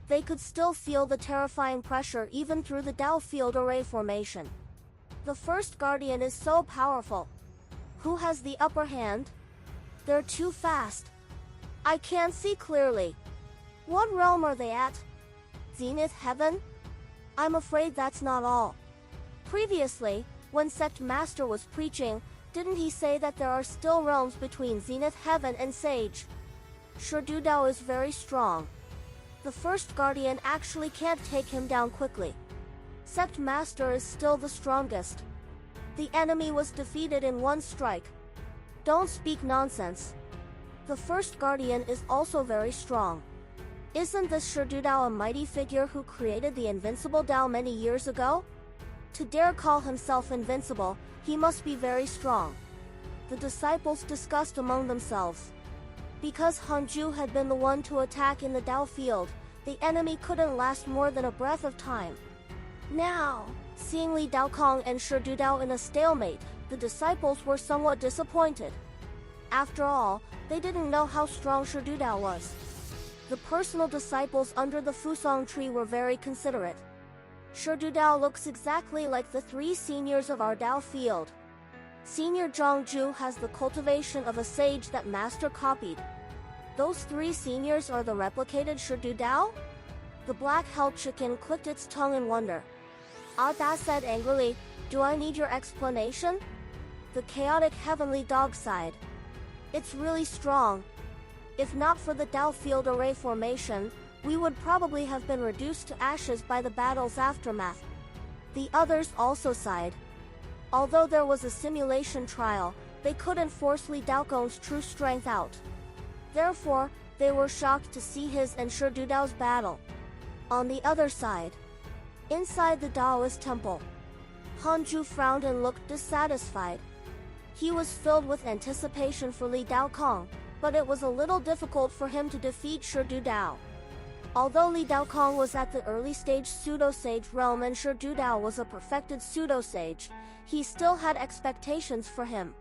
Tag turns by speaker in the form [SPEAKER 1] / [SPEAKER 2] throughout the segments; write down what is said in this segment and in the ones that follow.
[SPEAKER 1] They could still feel the terrifying pressure even through the Dao field array formation. The first guardian is so powerful. Who has the upper hand? They're too fast. I can't see clearly. What realm are they at? Zenith Heaven? I'm afraid that's not all. Previously, when Sect Master was preaching, didn't he say that there are still realms between Zenith Heaven and Sage? Shi Du Dao is very strong. The first guardian actually can't take him down quickly. Sect Master is still the strongest. The enemy was defeated in one strike. Don't speak nonsense. The first guardian is also very strong. Isn't this Shi Du Dao a mighty figure who created the invincible Dao many years ago? To dare call himself invincible, he must be very strong. The disciples discussed among themselves. Because Hanju had been the one to attack in the Dao field, the enemy couldn't last more than a breath of time. Now, seeing Li Daokong and Shi Du Dao in a stalemate, the disciples were somewhat disappointed. After all, they didn't know how strong Shi Du Dao was. The personal disciples under the Fusong tree were very considerate. Shi Du Dao looks exactly like the 3 seniors of our Dao field. Senior Zhangzhu has the cultivation of a sage that Master copied. Those 3 seniors are the replicated Shi Du Dao? The black-held chicken clicked its tongue in wonder. Ah Da said angrily, "Do I need your explanation?" The chaotic heavenly dog sighed. "It's really strong. If not for the Dao field array formation, we would probably have been reduced to ashes by the battle's aftermath." The others also sighed. Although there was a simulation trial, they couldn't force Li Daokong's true strength out. Therefore, they were shocked to see his and Shi Du Dao's battle. On the other side, inside the Daoist temple, Hanju frowned and looked dissatisfied. He was filled with anticipation for Li Daokong, but it was a little difficult for him to defeat Shi Du Dao. Although Li Daokong was at the early stage pseudo-sage realm and Shi Du Dao was a perfected pseudo-sage, he still had expectations for him.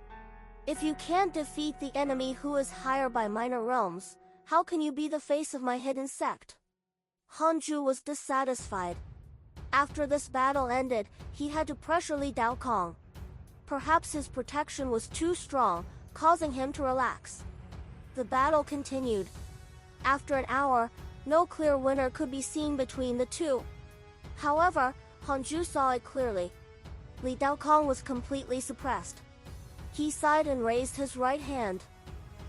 [SPEAKER 1] If you can't defeat the enemy who is higher by minor realms, how can you be the face of my hidden sect? Hanju was dissatisfied. After this battle ended, he had to pressure Li Daokong. Perhaps his protection was too strong, causing him to relax. The battle continued. After an hour, no clear winner could be seen between the two. However, Hanju saw it clearly. Li Daokong was completely suppressed. He sighed and raised his right hand.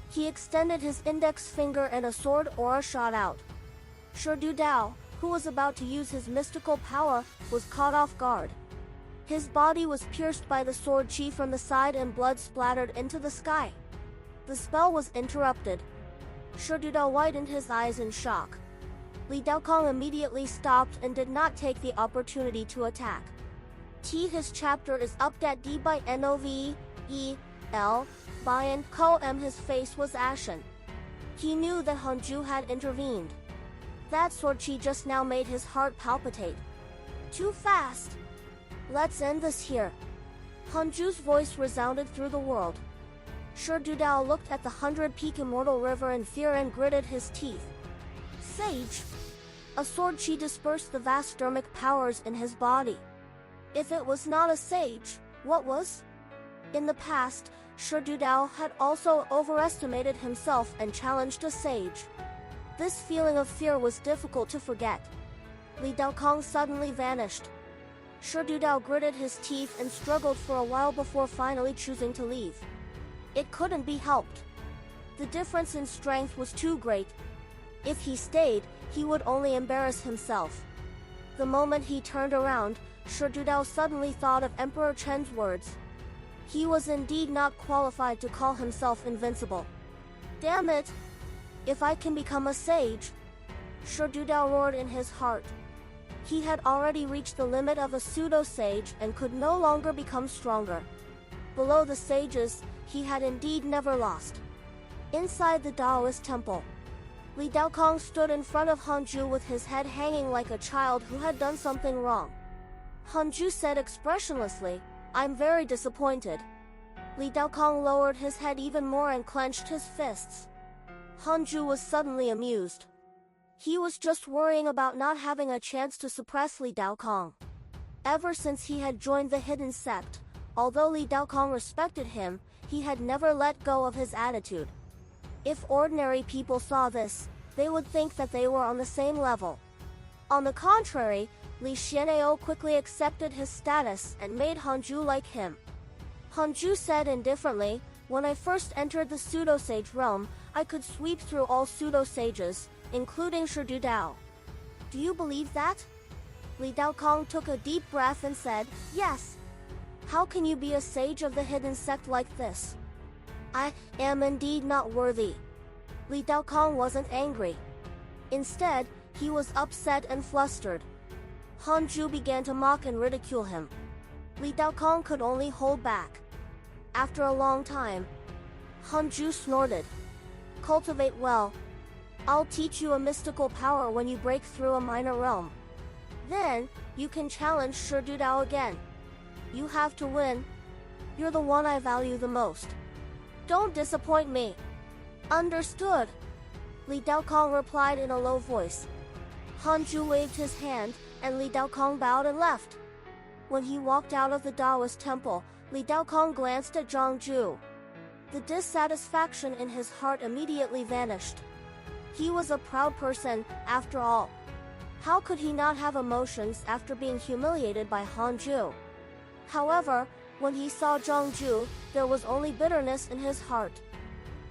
[SPEAKER 1] He extended his index finger and a sword aura shot out. Shi Du Dao, who was about to use his mystical power, was caught off guard. His body was pierced by the sword chi from the side and blood splattered into the sky. The spell was interrupted. Shi Du Dao widened his eyes in shock. Li Daokong immediately stopped and did not take the opportunity to attack. His chapter is updat D by NOVE, E.L. Bayan Ko M. His face was ashen. He knew that Hanju had intervened. That sword chi just now made his heart palpitate. Too fast. Let's end this here. Hanju's voice resounded through the world. Shi Du Dao looked at the 100-peak immortal river in fear and gritted his teeth. Sage! A sword chi dispersed the vast dermic powers in his body. If it was not a sage, what was? In the past, Shi Du Dao had also overestimated himself and challenged a sage. This feeling of fear was difficult to forget. Li Daokong suddenly vanished. Shi Du Dao gritted his teeth and struggled for a while before finally choosing to leave. It couldn't be helped. The difference in strength was too great. If he stayed, he would only embarrass himself. The moment he turned around, Shi Du Dao suddenly thought of Emperor Chen's words. He was indeed not qualified to call himself invincible. Damn it! If I can become a sage! Shi Du Dao roared in his heart. He had already reached the limit of a pseudo-sage and could no longer become stronger. Below the sages, he had indeed never lost. Inside the Daoist temple, Li Daokong stood in front of Hanju with his head hanging like a child who had done something wrong. Hanju said expressionlessly, "I'm very disappointed." Li Daokong lowered his head even more and clenched his fists. Hanju was suddenly amused. He was just worrying about not having a chance to suppress Li Daokong. Ever since he had joined the hidden sect, although Li Daokong respected him, he had never let go of his attitude. If ordinary people saw this, they would think that they were on the same level. On the contrary, Li Xian'ao quickly accepted his status and made Hanju like him. Hanju said indifferently, "When I first entered the pseudo-sage realm, I could sweep through all pseudo-sages, including Shi Dudao. Do you believe that?" Li Daokong took a deep breath and said, "Yes. How can you be a sage of the hidden sect like this? I am indeed not worthy." Li Daokong wasn't angry. Instead, he was upset and flustered. Hanju began to mock and ridicule him. Li Daokong could only hold back. After a long time, Hanju snorted. "Cultivate well. I'll teach you a mystical power when you break through a minor realm. Then, you can challenge Shi Dudao again. You have to win. You're the one I value the most. Don't disappoint me." "Understood," Li Daokong replied in a low voice. Hanju waved his hand, and Li Daokong bowed and left. When he walked out of the Taoist temple, Li Daokong glanced at Zhang Ju. The dissatisfaction in his heart immediately vanished. He was a proud person, after all. How could he not have emotions after being humiliated by Hanju? However, when he saw Zhang Ju, there was only bitterness in his heart.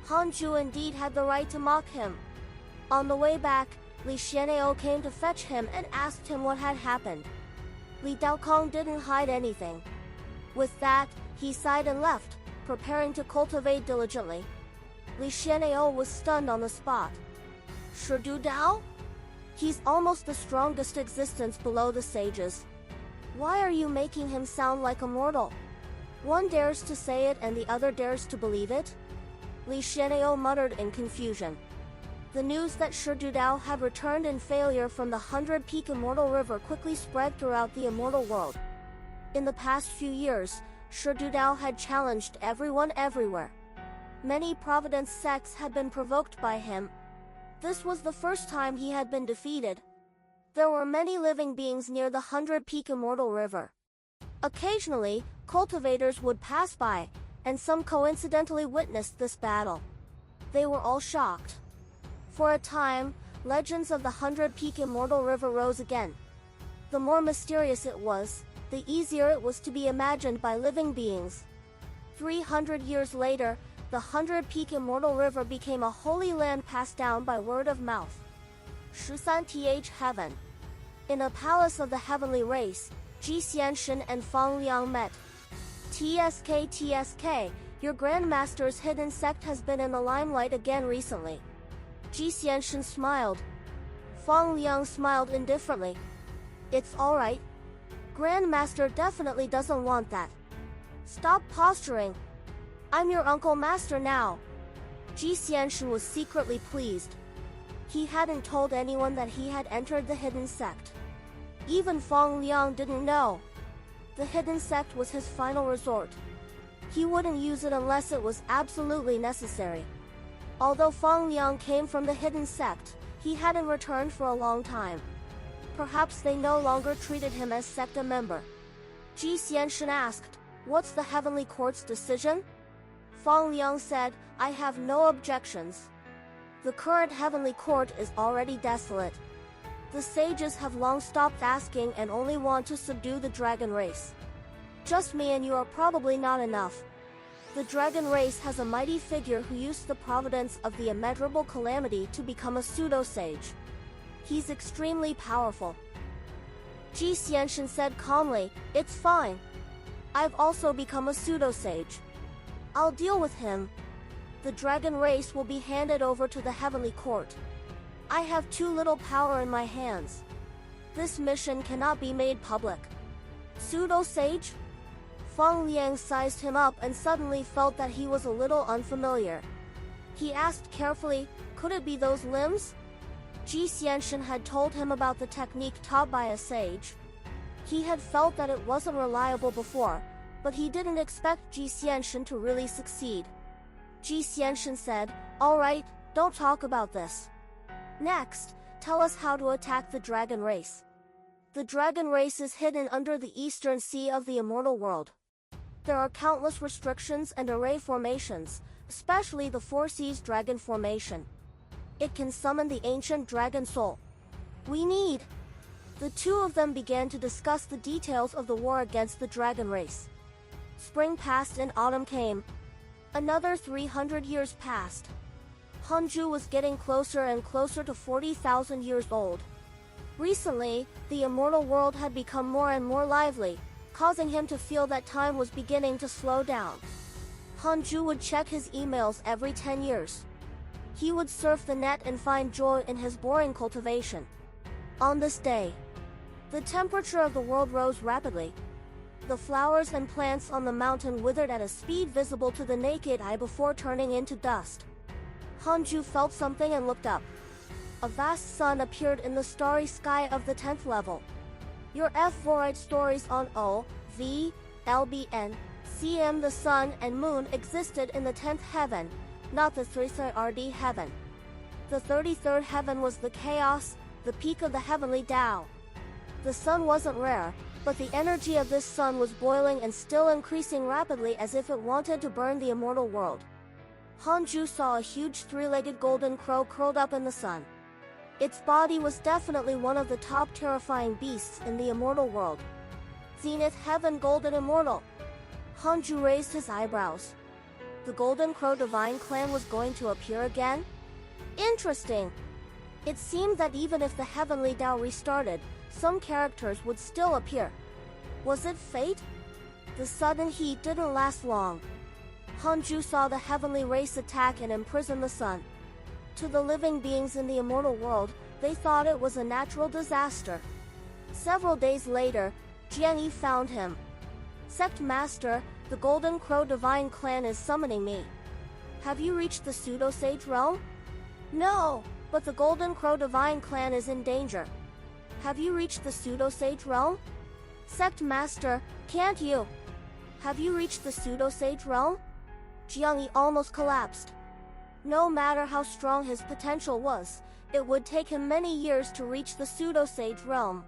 [SPEAKER 1] Hanju indeed had the right to mock him. On the way back, Li Xian'ao came to fetch him and asked him what had happened. Li Daokong didn't hide anything. With that, he sighed and left, preparing to cultivate diligently. Li Xian'ao was stunned on the spot. "Shi Dudao? He's almost the strongest existence below the sages. Why are you making him sound like a mortal? One dares to say it and the other dares to believe it?" Li Xian'ao muttered in confusion. The news that Shi Dudao had returned in failure from the 100-peak Immortal River quickly spread throughout the immortal world. In the past few years, Shi Dudao had challenged everyone everywhere. Many Providence sects had been provoked by him. This was the first time he had been defeated. There were many living beings near the 100-peak Immortal River. Occasionally, cultivators would pass by, and some coincidentally witnessed this battle. They were all shocked. For a time, legends of the 100-peak Immortal River rose again. The more mysterious it was, the easier it was to be imagined by living beings. 300 years later, the 100-peak Immortal River became a holy land passed down by word of mouth. 13th Heaven. In a palace of the heavenly race, Ji Xianshen and Fang Liang met. TSK, your Grandmaster's hidden sect has been in the limelight again recently." Ji Xianshen smiled. Fang Liang smiled indifferently. "It's alright. Grandmaster definitely doesn't want that. Stop posturing. I'm your Uncle Master now." Ji Xianshen was secretly pleased. He hadn't told anyone that he had entered the hidden sect. Even Fang Liang didn't know. The hidden sect was his final resort. He wouldn't use it unless it was absolutely necessary. Although Fang Liang came from the hidden sect, he hadn't returned for a long time. Perhaps they no longer treated him as secta member. Ji Xianshen asked, "What's the heavenly court's decision?" Fang Liang said, "I have no objections. The current heavenly court is already desolate. The sages have long stopped asking and only want to subdue the dragon race. Just me and you are probably not enough. The dragon race has a mighty figure who used the providence of the immeasurable calamity to become a pseudo-sage. He's extremely powerful." Ji Xianshen said calmly, "It's fine. I've also become a pseudo-sage. I'll deal with him. The dragon race will be handed over to the heavenly court. I have too little power in my hands. This mission cannot be made public." "Pseudo-sage?" Fang Liang sized him up and suddenly felt that he was a little unfamiliar. He asked carefully, "Could it be those limbs?" Ji Xianshen had told him about the technique taught by a sage. He had felt that it wasn't reliable before, but he didn't expect Ji Xianshen to really succeed. Ji Xianshen said, "All right, don't talk about this." Next, Tell us how to attack the dragon race. The dragon race is hidden under the eastern sea of the immortal world. There are countless restrictions and array formations, especially the Four Seas Dragon Formation. It can summon the ancient dragon soul. We need. The two of them began to discuss the details of the war against the dragon race. Spring passed and autumn came. Another 300 years passed. Hanju was getting closer and closer to 40,000 years old. Recently, the immortal world had become more and more lively, causing him to feel that time was beginning to slow down. Hanju would check his emails every 10 years. He would surf the net and find joy in his boring cultivation. On this day, the temperature of the world rose rapidly. The flowers and plants on the mountain withered at a speed visible to the naked eye before turning into dust. Hanju felt something and looked up. A vast sun appeared in the starry sky of the 10th level. Your F-Vorite stories on O, V, LBN, CM. The sun and moon existed in the 10th heaven, not the 33rd heaven. The 33rd heaven was the chaos, the peak of the heavenly Tao. The sun wasn't rare, but the energy of this sun was boiling and still increasing rapidly as if it wanted to burn the immortal world. Hanju saw a huge three-legged golden crow curled up in the sun. Its body was definitely one of the top terrifying beasts in the immortal world. Zenith Heaven Golden Immortal. Hanju raised his eyebrows. The Golden Crow Divine Clan was going to appear again? Interesting. It seemed that even if the Heavenly Tao restarted, some characters would still appear. Was it fate? The sudden heat didn't last long. Hanju saw the heavenly race attack and imprison the sun. To the living beings in the immortal world, they thought it was a natural disaster. Several days later, Jiang Yi found him. Sect Master, the Golden Crow Divine Clan is summoning me. Have you reached the Pseudo-Sage realm? No, but the Golden Crow Divine Clan is in danger. Have you reached the Pseudo-Sage realm? Sect Master, can't you? Have you reached the Pseudo-Sage realm? Jiang Yi almost collapsed. No matter how strong his potential was, it would take him many years to reach the Pseudo-Sage realm.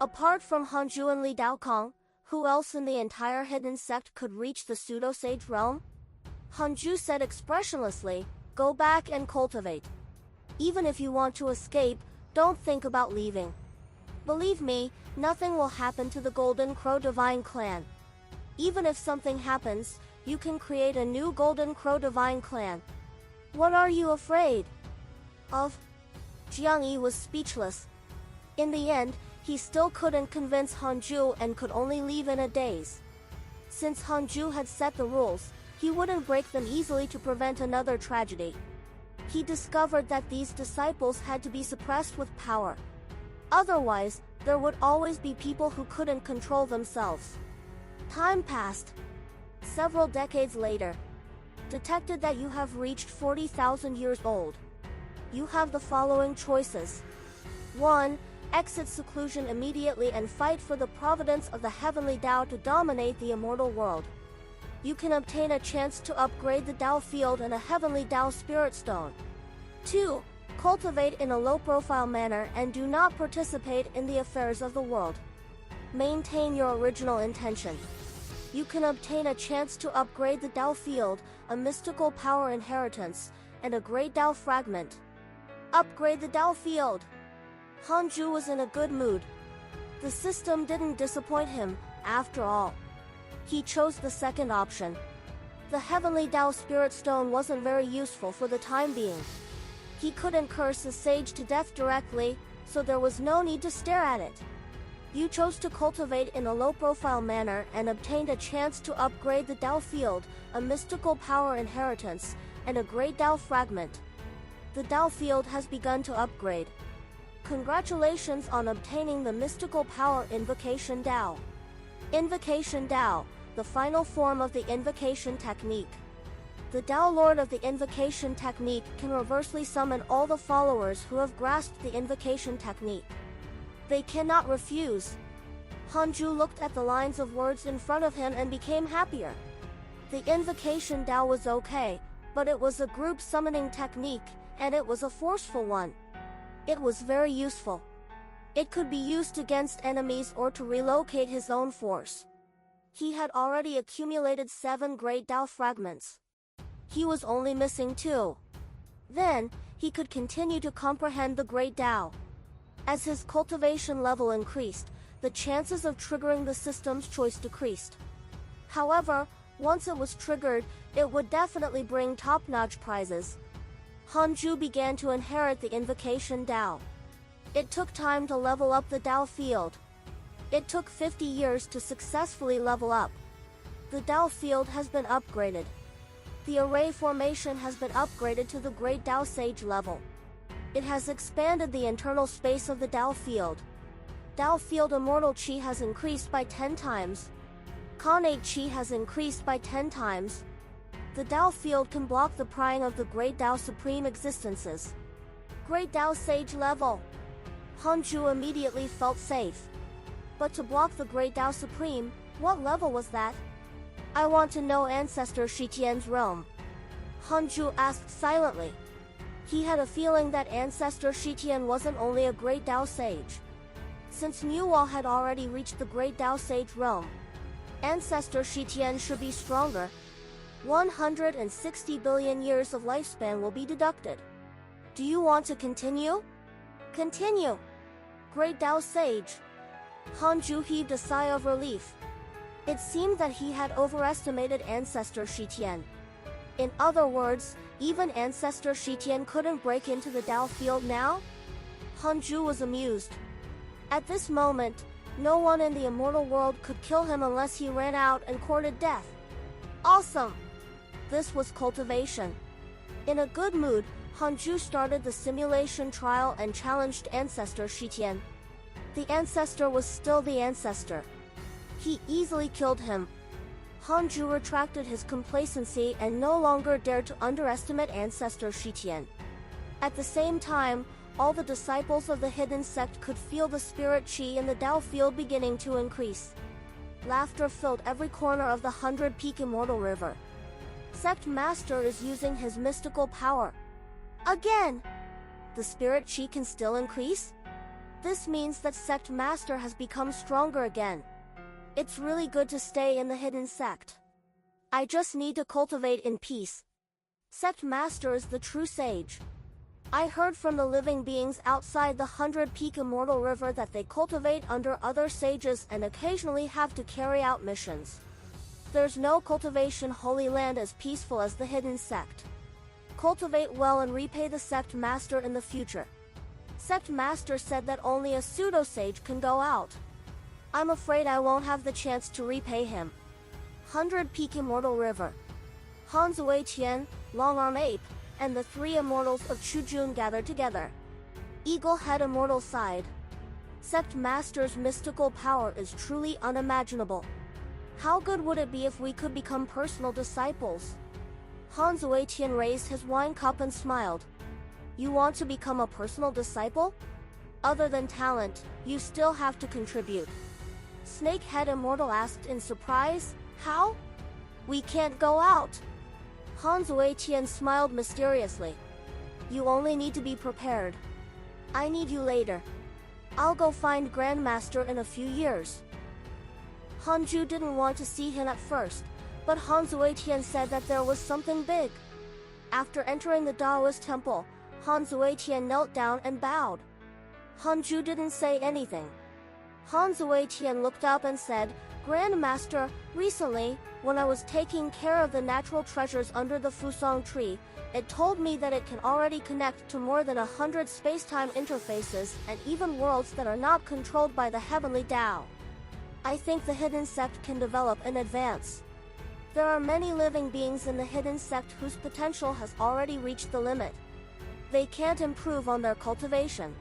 [SPEAKER 1] Apart from Hanju and Li Daokong, who else in the entire hidden sect could reach the Pseudo-Sage realm? Hanju said expressionlessly, go back and cultivate. Even if you want to escape, don't think about leaving. Believe me, nothing will happen to the Golden Crow Divine Clan. Even if something happens, you can create a new Golden Crow Divine Clan. What are you afraid of? Jiang Yi was speechless. In the end, he still couldn't convince Hanju and could only leave in a daze. Since Hanju had set the rules, he wouldn't break them easily to prevent another tragedy. He discovered that these disciples had to be suppressed with power. Otherwise, there would always be people who couldn't control themselves. Time passed. Several decades later, detected that you have reached 40,000 years old. You have the following choices. 1. Exit seclusion immediately and fight for the providence of the heavenly Tao to dominate the immortal world. You can obtain a chance to upgrade the Tao field and a heavenly Tao spirit stone. 2. Cultivate in a low-profile manner and do not participate in the affairs of the world. Maintain your original intention. You can obtain a chance to upgrade the Tao field, a mystical power inheritance, and a great Tao fragment. Upgrade the Tao field. Hanju was in a good mood. The system didn't disappoint him, after all. He chose the second option. The Heavenly Tao Spirit Stone wasn't very useful for the time being. He couldn't curse a sage to death directly, so there was no need to stare at it. You chose to cultivate in a low-profile manner and obtained a chance to upgrade the Tao field, a mystical power inheritance, and a great Tao fragment. The Tao field has begun to upgrade. Congratulations on obtaining the mystical power Invocation Tao. Invocation Tao, the final form of the invocation technique. The Tao Lord of the invocation technique can reversely summon all the followers who have grasped the invocation technique. They cannot refuse. Hanju looked at the lines of words in front of him and became happier. The invocation Tao was okay, but it was a group summoning technique, and it was a forceful one. It was very useful. It could be used against enemies or to relocate his own force. He had already accumulated 7 Great Tao fragments. He was only missing 2. Then, he could continue to comprehend the Great Tao. As his cultivation level increased, the chances of triggering the system's choice decreased. However, once it was triggered, it would definitely bring top-notch prizes. Hanju began to inherit the invocation Tao. It took time to level up the Tao field. It took 50 years to successfully level up. The Tao field has been upgraded. The array formation has been upgraded to the Great Tao Sage level. It has expanded the internal space of the Tao field. Tao field immortal Qi has increased by 10 times. Connate Qi has increased by 10 times. The Tao field can block the prying of the Great Tao Supreme existences. Great Tao Sage level. Hanju immediately felt safe. But to block the Great Tao Supreme, what level was that? I want to know Ancestor Shitian's realm. Hanju asked silently. He had a feeling that Ancestor Shitian wasn't only a Great Tao Sage. Since Muwal had already reached the Great Tao Sage realm, Ancestor Shitian should be stronger. 160 billion years of lifespan will be deducted. Do you want to continue? Continue. Great Tao Sage. Hanju heaved a sigh of relief. It seemed that he had overestimated Ancestor Shitian. In other words, even Ancestor Shitian couldn't break into the Tao field now? Hanju was amused. At this moment, no one in the immortal world could kill him unless he ran out and courted death. Awesome! This was cultivation. In a good mood, Hanju started the simulation trial and challenged Ancestor Shitian. The ancestor was still the ancestor. He easily killed him. Hanju retracted his complacency and no longer dared to underestimate Ancestor Shitian. At the same time, all the disciples of the hidden sect could feel the spirit Qi in the Tao field beginning to increase. Laughter filled every corner of the 100-peak Immortal River. Sect Master is using his mystical power. Again! The spirit Qi can still increase? This means that Sect Master has become stronger again. It's really good to stay in the hidden sect. I just need to cultivate in peace. Sect Master is the true sage. I heard from the living beings outside the 100-peak Immortal River that they cultivate under other sages and occasionally have to carry out missions. There's no cultivation holy land as peaceful as the hidden sect. Cultivate well and repay the Sect Master in the future. Sect Master said that only a pseudo-sage can go out. I'm afraid I won't have the chance to repay him. 100-peak Immortal River. Han Zui Tian, Long-Arm Ape, and the 3 immortals of Chujun gathered together. Eagle Head Immortal sighed. Sect Master's mystical power is truly unimaginable. How good would it be if we could become personal disciples? Han Zui Tian raised his wine cup and smiled. You want to become a personal disciple? Other than talent, you still have to contribute. Snakehead Immortal asked in surprise, how? We can't go out. Han Zui Tian smiled mysteriously. You only need to be prepared. I need you later. I'll go find Grandmaster in a few years. Hanju didn't want to see him at first, but Han Zui Tian said that there was something big. After entering the Taoist temple, Han Zui Tian knelt down and bowed. Hanju didn't say anything. Han Zui Tian looked up and said, Grandmaster, recently, when I was taking care of the natural treasures under the Fusong tree, it told me that it can already connect to more than 100 space-time interfaces and even worlds that are not controlled by the heavenly Tao. I think the hidden sect can develop in advance. There are many living beings in the hidden sect whose potential has already reached the limit. They can't improve on their cultivation.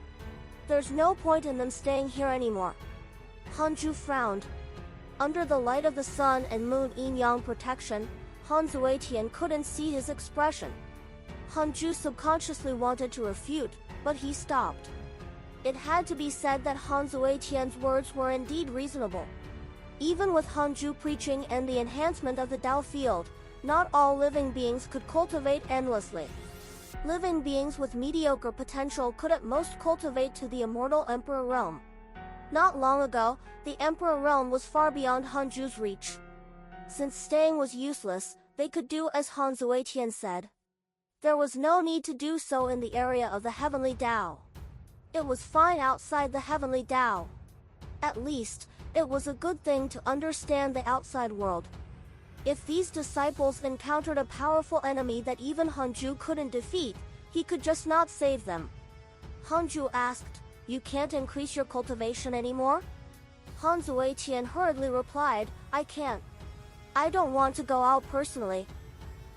[SPEAKER 1] There's no point in them staying here anymore. Hanju frowned. Under the light of the sun and moon yin-yang protection, Han Zui Tian couldn't see his expression. Hanju subconsciously wanted to refute, but he stopped. It had to be said that Han Zui Tian's words were indeed reasonable. Even with Hanju preaching and the enhancement of the Tao field, not all living beings could cultivate endlessly. Living beings with mediocre potential could at most cultivate to the immortal Emperor realm. Not long ago, the Emperor realm was far beyond Hanju's reach. Since staying was useless, they could do as Han Zuetian said. There was no need to do so in the area of the Heavenly Dao. It was fine outside the Heavenly Dao. At least, it was a good thing to understand the outside world. If these disciples encountered a powerful enemy that even Hanju couldn't defeat, he could just not save them. Hanju asked, "You can't increase your cultivation anymore?" Han Zuetian hurriedly replied, "I can't. I don't want to go out personally.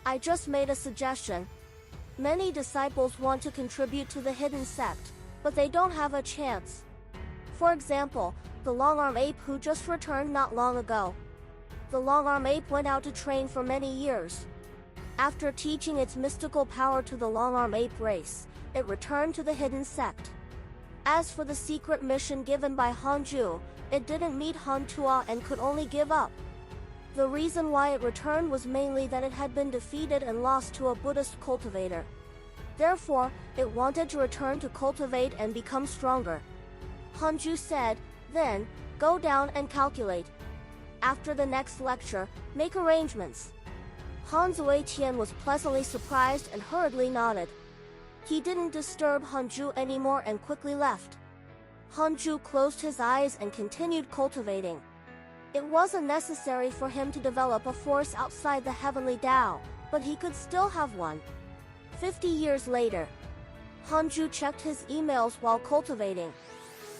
[SPEAKER 1] I just made a suggestion. Many disciples want to contribute to the hidden sect, but they don't have a chance. For example, the long-arm ape who just returned not long ago. The long-arm ape went out to train for many years. After teaching its mystical power to the long-arm ape race, it returned to the hidden sect. As for the secret mission given by Hanju, it didn't meet Han Tuo and could only give up. The reason why it returned was mainly that it had been defeated and lost to a Buddhist cultivator. Therefore, it wanted to return to cultivate and become stronger." Hanju said, "Then, go down and calculate. After the next lecture, make arrangements." Han Zuetian was pleasantly surprised and hurriedly nodded. He didn't disturb Hanju anymore and quickly left. Hanju closed his eyes and continued cultivating. It wasn't necessary for him to develop a force outside the Heavenly Dao, but he could still have one. 50 years later, Hanju checked his emails while cultivating.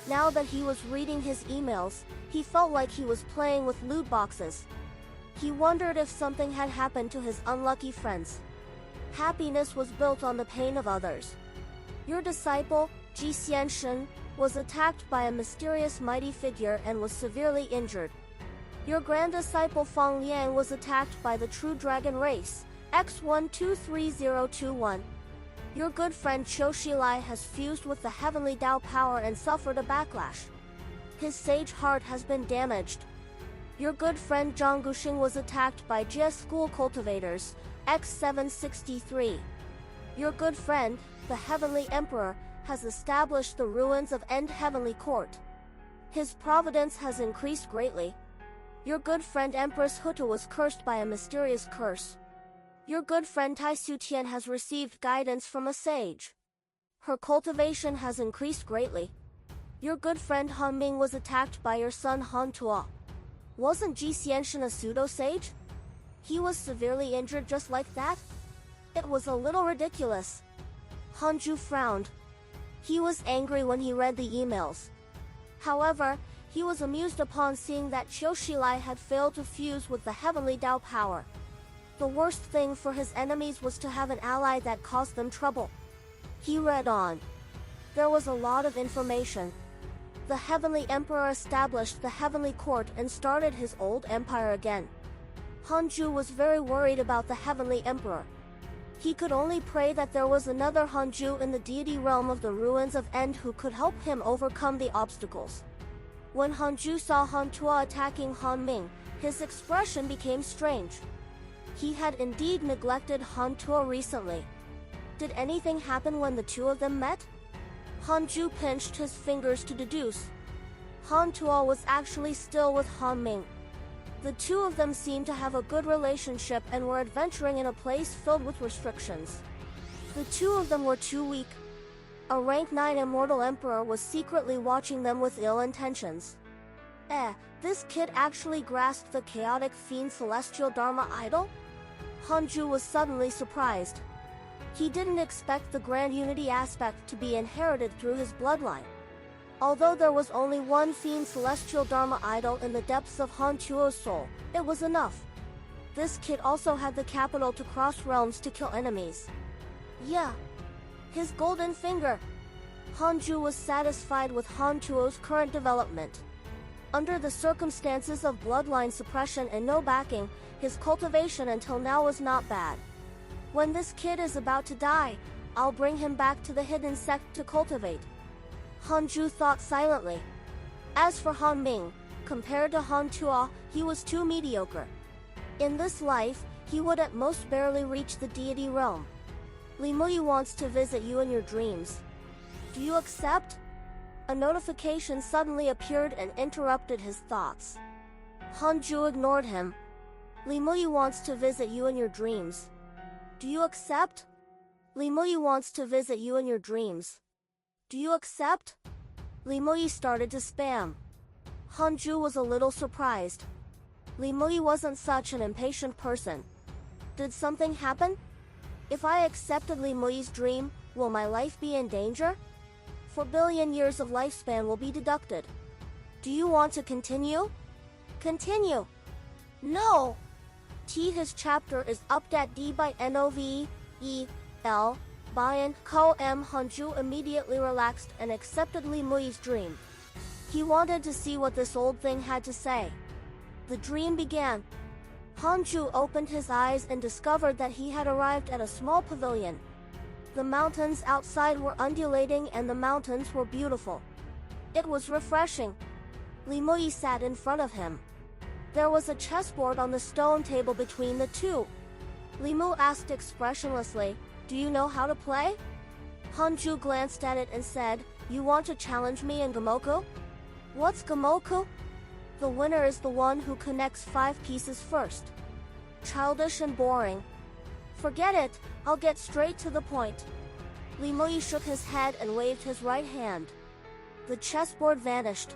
[SPEAKER 1] Now that he was reading his emails, he felt like he was playing with loot boxes. He wondered if something had happened to his unlucky friends. Happiness was built on the pain of others. Your disciple, Ji Xianshen, was attacked by a mysterious mighty figure and was severely injured. Your grand disciple Fang Liang was attacked by the True Dragon race, X123021. Your good friend Qiu Shilai has fused with the Heavenly Dao power and suffered a backlash. His sage heart has been damaged. Your good friend Zhang Guxing was attacked by Jie school cultivators, X763. Your good friend, the Heavenly Emperor, has established the ruins of End Heavenly Court. His providence has increased greatly. Your good friend Empress Huta was cursed by a mysterious curse. Your good friend Tai Sutian has received guidance from a sage. Her cultivation has increased greatly. Your good friend Han Ming was attacked by your son Han Tuo. Wasn't Ji Xianshen a pseudo-sage? He was severely injured just like that? It was a little ridiculous. Hanju frowned. He was angry when he read the emails. However, he was amused upon seeing that Qiu Shilai had failed to fuse with the Heavenly Dao power. The worst thing for his enemies was to have an ally that caused them trouble. He read on. There was a lot of information. The Heavenly Emperor established the Heavenly Court and started his old empire again. Hanju was very worried about the Heavenly Emperor. He could only pray that there was another Hanju in the deity realm of the ruins of End who could help him overcome the obstacles. When Hanju saw Han Tuo attacking Han Ming, his expression became strange. He had indeed neglected Han Tuo recently. Did anything happen when the two of them met? Hanju pinched his fingers to deduce. Han Tuo was actually still with Han Ming. The two of them seemed to have a good relationship and were adventuring in a place filled with restrictions. The two of them were too weak. A rank 9 immortal emperor was secretly watching them with ill intentions. This kid actually grasped the chaotic fiend celestial Dharma idol? Hanju was suddenly surprised. He didn't expect the grand unity aspect to be inherited through his bloodline. Although there was only one fiend celestial Dharma idol in the depths of Han Tuo's soul, it was enough. This kid also had the capital to cross realms to kill enemies. Yeah. His golden finger. Hanju was satisfied with Han Tuo's current development. Under the circumstances of bloodline suppression and no backing, his cultivation until now was not bad. When this kid is about to die, I'll bring him back to the hidden sect to cultivate. Hanju thought silently. As for Han Ming, compared to Han Tuo, he was too mediocre. In this life, he would at most barely reach the deity realm. Li Muyi wants to visit you in your dreams. Do you accept? A notification suddenly appeared and interrupted his thoughts. Hanju ignored him. Li Muyi wants to visit you in your dreams. Do you accept? Li Muyi wants to visit you in your dreams. Do you accept? Li Muyi started to spam. Hanju was a little surprised. Li Muyi wasn't such an impatient person. Did something happen? If I accepted Li Muyi's dream, will my life be in danger? 4 billion years of lifespan will be deducted. Do you want to continue? Continue. No. His chapter is updat D by NOVEL. Bayan Ko M. Hanju immediately relaxed and accepted Li Muyi's dream. He wanted to see what this old thing had to say. The dream began. Hanju opened his eyes and discovered that he had arrived at a small pavilion. The mountains outside were undulating and the mountains were beautiful. It was refreshing. Li Muyi sat in front of him. There was a chessboard on the stone table between the two. Li Mu asked expressionlessly, "Do you know how to play?" Hanju glanced at it and said, "You want to challenge me in Gamoku?" What's Gamoku? The winner is the one who connects 5 pieces first. Childish and boring. Forget it, I'll get straight to the point. Li Muyi shook his head and waved his right hand. The chessboard vanished.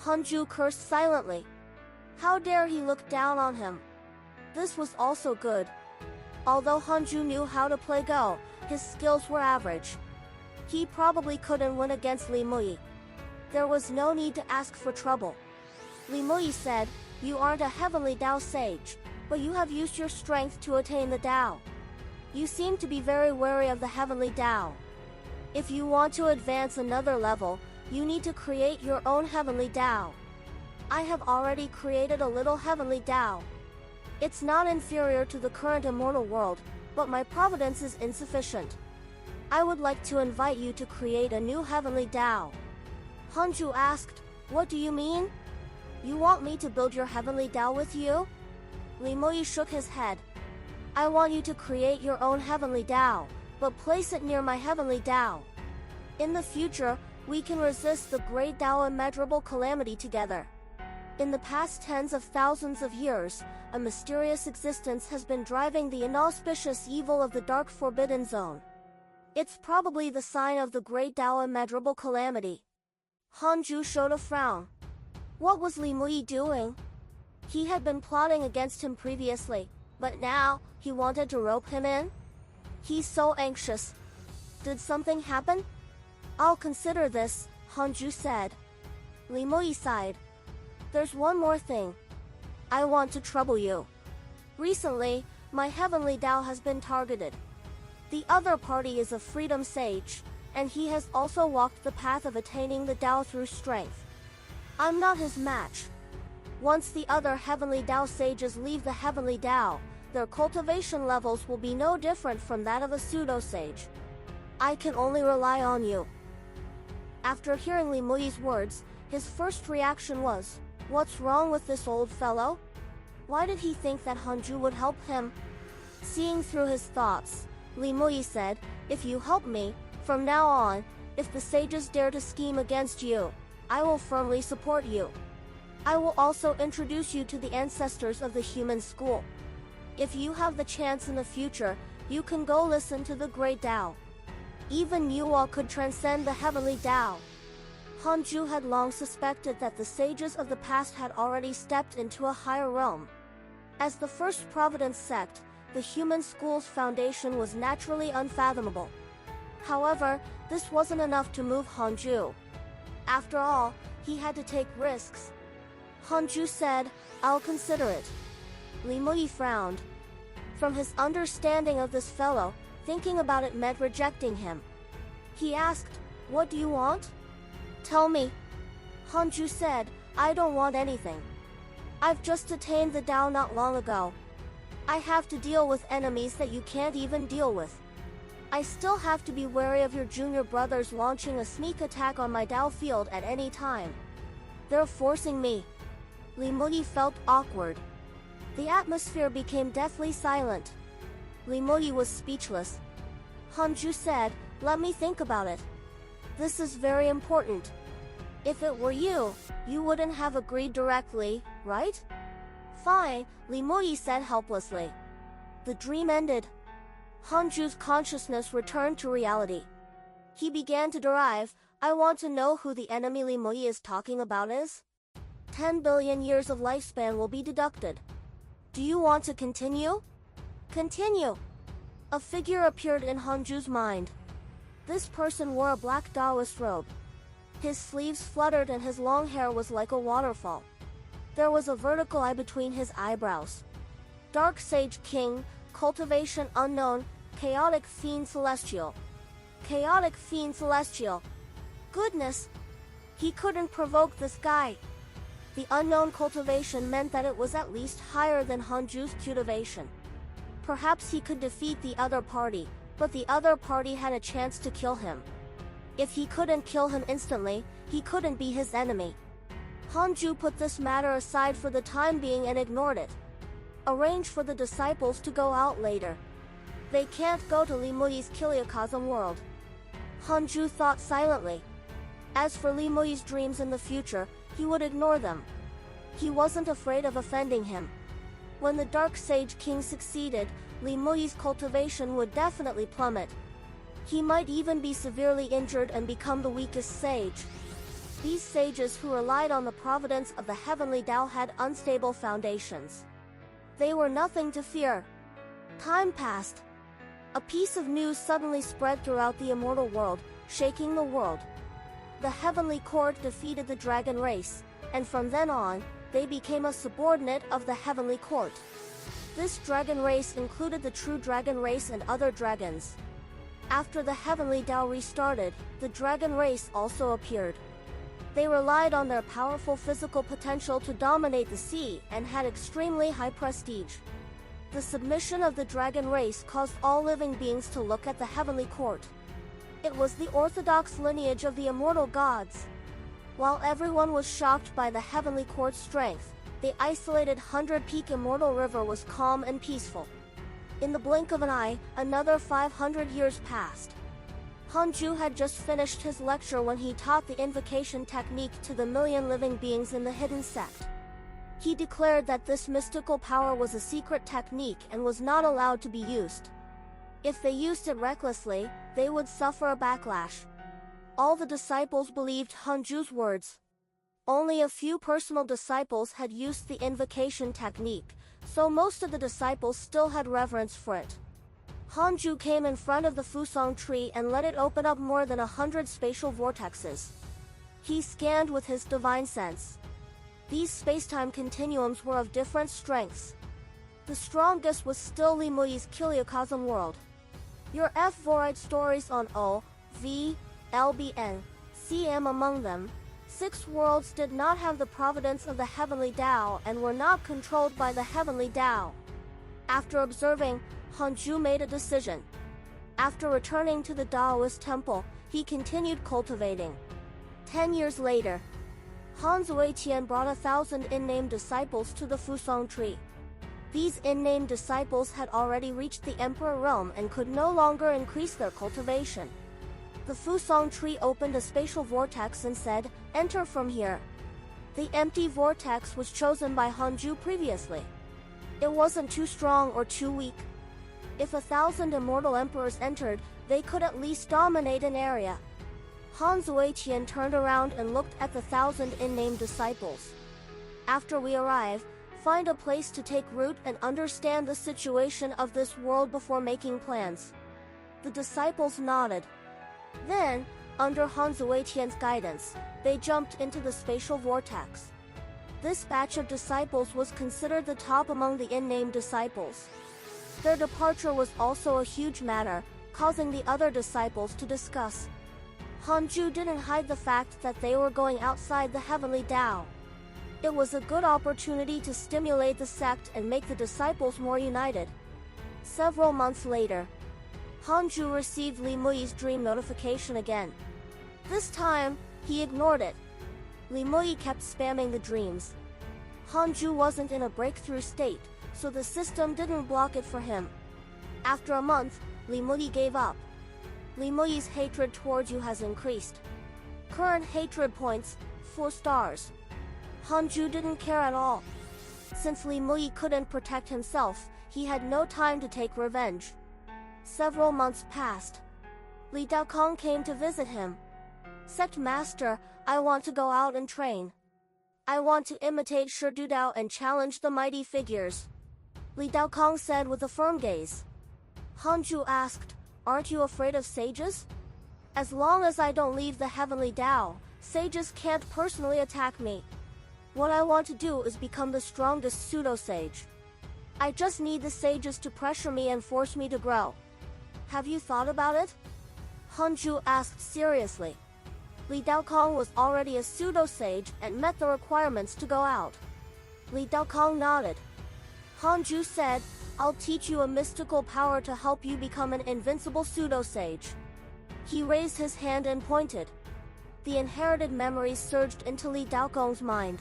[SPEAKER 1] Hanju cursed silently. How dare he look down on him? This was also good. Although Hanju knew how to play Go, his skills were average. He probably couldn't win against Li Muyi. There was no need to ask for trouble. Li Muyi said, "You aren't a heavenly Dao sage, but you have used your strength to attain the Dao. You seem to be very wary of the heavenly Dao. If you want to advance another level, you need to create your own heavenly Dao. I have already created a little heavenly Dao. It's not inferior to the current immortal world, but my providence is insufficient. I would like to invite you to create a new heavenly Dao." Hanju asked, "What do you mean? You want me to build your heavenly Dao with you?" Li Muyi shook his head. "I want you to create your own heavenly Dao, but place it near my heavenly Dao. In the future, we can resist the great Dao immeasurable calamity together." In the past tens of thousands of years, a mysterious existence has been driving the inauspicious evil of the dark forbidden zone. It's probably the sign of the great Dao immeasurable calamity. Hanju showed a frown. What was Li Muyi doing? He had been plotting against him previously, but now, he wanted to rope him in? He's so anxious. Did something happen? "I'll consider this," Hanju said. Li Muyi sighed. "There's one more thing. I want to trouble you. Recently, my heavenly Dao has been targeted. The other party is a freedom sage, and he has also walked the path of attaining the Dao through strength. I'm not his match. Once the other heavenly Dao sages leave the heavenly Dao, their cultivation levels will be no different from that of a pseudo-sage. I can only rely on you." After hearing Li Muyi's words, his first reaction was, "What's wrong with this old fellow? Why did he think that Hanju would help him?" Seeing through his thoughts, Li Muyi said, "If you help me, from now on, if the sages dare to scheme against you, I will firmly support you. I will also introduce you to the ancestors of the human school. If you have the chance in the future, you can go listen to the great Dao. Even you all could transcend the heavenly Dao." Hanju had long suspected that the sages of the past had already stepped into a higher realm. As the first Providence sect, the human school's foundation was naturally unfathomable. However, this wasn't enough to move Hanju. After all, he had to take risks. Hanju said, "I'll consider it." Li Muyi frowned. From his understanding of this fellow, thinking about it meant rejecting him. He asked, "What do you want?" "Tell me." Hanju said, "I don't want anything. I've just attained the Dao not long ago. I have to deal with enemies that you can't even deal with. I still have to be wary of your junior brothers launching a sneak attack on my Dao field at any time. They're forcing me." Li Muyi felt awkward. The atmosphere became deathly silent. Li Muyi was speechless. Hanju said, "Let me think about it. This is very important. If it were you, you wouldn't have agreed directly, right?" "Fine," Li Muyi said helplessly. The dream ended. Hanju's consciousness returned to reality. He began to derive, "I want to know who the enemy Li Muyi is talking about is. 10 billion years of lifespan will be deducted. Do you want to continue?" "Continue." A figure appeared in Hanju's mind. This person wore a black Taoist robe. His sleeves fluttered and his long hair was like a waterfall. There was a vertical eye between his eyebrows. Dark Sage King, cultivation unknown, chaotic fiend celestial. Chaotic fiend celestial. Goodness! He couldn't provoke this guy. The unknown cultivation meant that it was at least higher than Hanju's cultivation. Perhaps he could defeat the other party, but the other party had a chance to kill him. If he couldn't kill him instantly, he couldn't be his enemy. Hanju put this matter aside for the time being and ignored it. Arrange for the disciples to go out later. They can't go to Li Muyi's Kiliakazam world. Hanju thought silently. As for Li Muyi's dreams in the future, he would ignore them. He wasn't afraid of offending him. When the Dark Sage King succeeded, Li Muyi's cultivation would definitely plummet. He might even be severely injured and become the weakest sage. These sages who relied on the providence of the heavenly Tao had unstable foundations. They were nothing to fear. Time passed. A piece of news suddenly spread throughout the immortal world, shaking the world. The heavenly court defeated the dragon race, and from then on, they became a subordinate of the heavenly court. This dragon race included the true dragon race and other dragons. After the heavenly Tao restarted, the dragon race also appeared. They relied on their powerful physical potential to dominate the sea and had extremely high prestige. The submission of the dragon race caused all living beings to look at the heavenly court. It was the orthodox lineage of the immortal gods. While everyone was shocked by the heavenly court's strength, the isolated 100-peak immortal river was calm and peaceful. In the blink of an eye, another 500 years passed. Hanju had just finished his lecture when he taught the invocation technique to the million living beings in the hidden sect. He declared that this mystical power was a secret technique and was not allowed to be used. If they used it recklessly, they would suffer a backlash. All the disciples believed Hanju's words. Only a few personal disciples had used the invocation technique, so most of the disciples still had reverence for it. Hanju came in front of the Fusang tree and let it open up more than 100 spatial vortexes. He scanned with his divine sense. These spacetime continuums were of different strengths. The strongest was still Li Muyi's Kiliakazam world. Your F-Vorite stories on O, V, LBN, CM among them. 6 worlds did not have the providence of the heavenly Tao and were not controlled by the heavenly Tao. After observing, Hanju made a decision. After returning to the Taoist temple, he continued cultivating. 10 years later, Han Zuetian brought 1,000 in-name disciples to the Fusang tree. These in-name disciples had already reached the emperor realm and could no longer increase their cultivation. The Fusang tree opened a spatial vortex and said, "Enter from here." The empty vortex was chosen by Hanju previously. It wasn't too strong or too weak. If 1,000 immortal emperors entered, they could at least dominate an area. Han Zuetian turned around and looked at the 1,000 in-name disciples. After we arrive, find a place to take root and understand the situation of this world before making plans. The disciples nodded. Then, under Han Zuetian's guidance, they jumped into the spatial vortex. This batch of disciples was considered the top among the in-name disciples. Their departure was also a huge matter, causing the other disciples to discuss. Hanju didn't hide the fact that they were going outside the heavenly Tao. It was a good opportunity to stimulate the sect and make the disciples more united. Several months later, Hanju received Li Muyi's dream notification again. This time, he ignored it. Li Muyi kept spamming the dreams. Hanju wasn't in a breakthrough state, so the system didn't block it for him. After a month, Li Muyi gave up. Li Muyi's hatred towards you has increased. Current hatred points, 4 stars. Hanju didn't care at all. Since Li Muyi couldn't protect himself, he had no time to take revenge. Several months passed. Li Daokong came to visit him. Sect Master, I want to go out and train. I want to imitate Shi Dudao and challenge the mighty figures. Li Daokong said with a firm gaze. Hanju asked, aren't you afraid of sages? As long as I don't leave the heavenly Dao, sages can't personally attack me. What I want to do is become the strongest pseudo-sage. I just need the sages to pressure me and force me to grow. Have you thought about it? Hanju asked seriously. Li Daokong was already a pseudo-sage and met the requirements to go out. Li Daokong nodded. Hanju said, I'll teach you a mystical power to help you become an invincible pseudo-sage. He raised his hand and pointed. The inherited memories surged into Li Daokong's mind.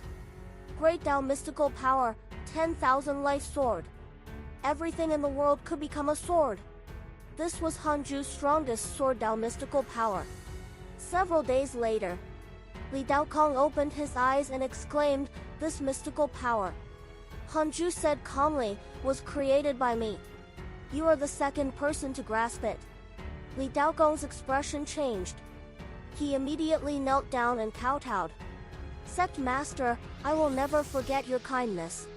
[SPEAKER 1] Great Dao mystical power, 10,000 life sword. Everything in the world could become a sword. This was Hanju's strongest sword Dao mystical power. Several days later, Li Daokong opened his eyes and exclaimed, this mystical power, Hanju said calmly, was created by me. You are the second person to grasp it. Li Daokong's expression changed. He immediately knelt down and kowtowed. Sect Master, I will never forget your kindness.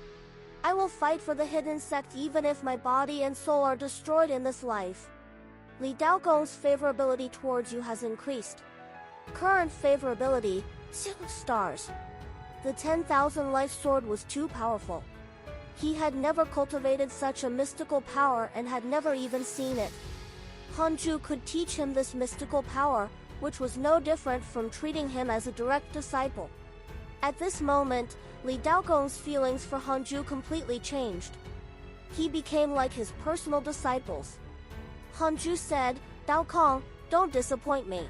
[SPEAKER 1] I will fight for the hidden sect even if my body and soul are destroyed in this life. Li Daokong's favorability towards you has increased. Current favorability, 6 stars. The 10,000 life sword was too powerful. He had never cultivated such a mystical power and had never even seen it. Hanju could teach him this mystical power, which was no different from treating him as a direct disciple. At this moment, Li Daokong's feelings for Hanju completely changed. He became like his personal disciples. Hanju said, Daokong, don't disappoint me.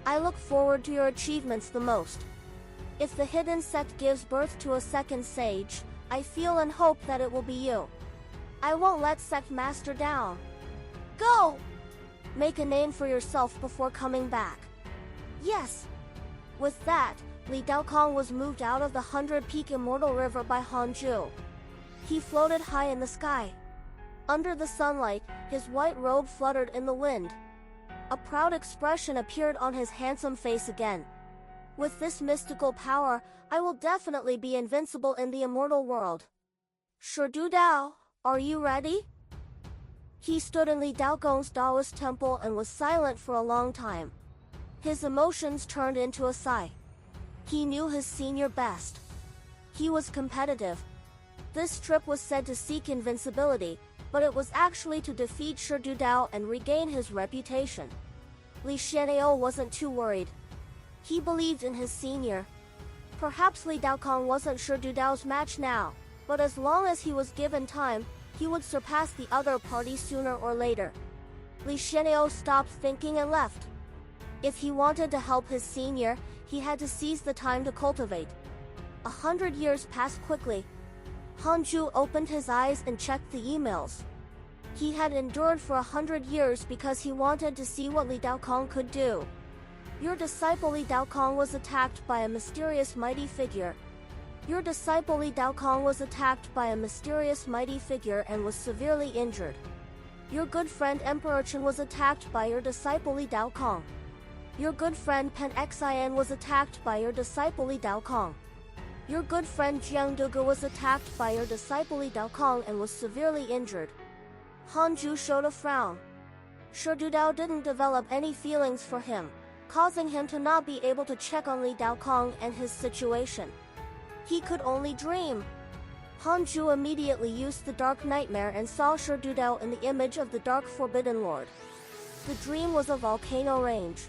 [SPEAKER 1] I look forward to your achievements the most. If the hidden sect gives birth to a second sage, I feel and hope that it will be you. I won't let Sect Master down. Go! Make a name for yourself before coming back. Yes. With that, Li Daokong was moved out of the 100-peak Immortal River by Hanju. He floated high in the sky. Under the sunlight, his white robe fluttered in the wind. A proud expression appeared on his handsome face again. With this mystical power, I will definitely be invincible in the immortal world. Shi Dudao, are you ready? He stood in Li Daokong's Daoist temple and was silent for a long time. His emotions turned into a sigh. He knew his senior best. He was competitive. This trip was said to seek invincibility, but it was actually to defeat Shi Dudao and regain his reputation. Li Xian'ao wasn't too worried. He believed in his senior. Perhaps Li Daokong wasn't Shi Dudao's match now, but as long as he was given time, he would surpass the other party sooner or later. Li Xian'ao stopped thinking and left. If he wanted to help his senior, he had to seize the time to cultivate. 100 years passed quickly. Hanju opened his eyes and checked the emails. He had endured for 100 years because he wanted to see what Li Daokong could do. Your disciple Li Daokong was attacked by a mysterious mighty figure. Your disciple Li Daokong was attacked by a mysterious mighty figure and was severely injured. Your good friend Emperor Chen was attacked by your disciple Li Daokong. Your good friend Pen Xian was attacked by your disciple Li Daokong. Your good friend Jiang Duge was attacked by your disciple Li Daokong and was severely injured. Hanju showed a frown. Shi Dudao didn't develop any feelings for him, causing him to not be able to check on Li Daokong and his situation. He could only dream. Hanju immediately used the Dark Nightmare and saw Shi Dudao in the image of the Dark Forbidden Lord. The dream was a volcano range.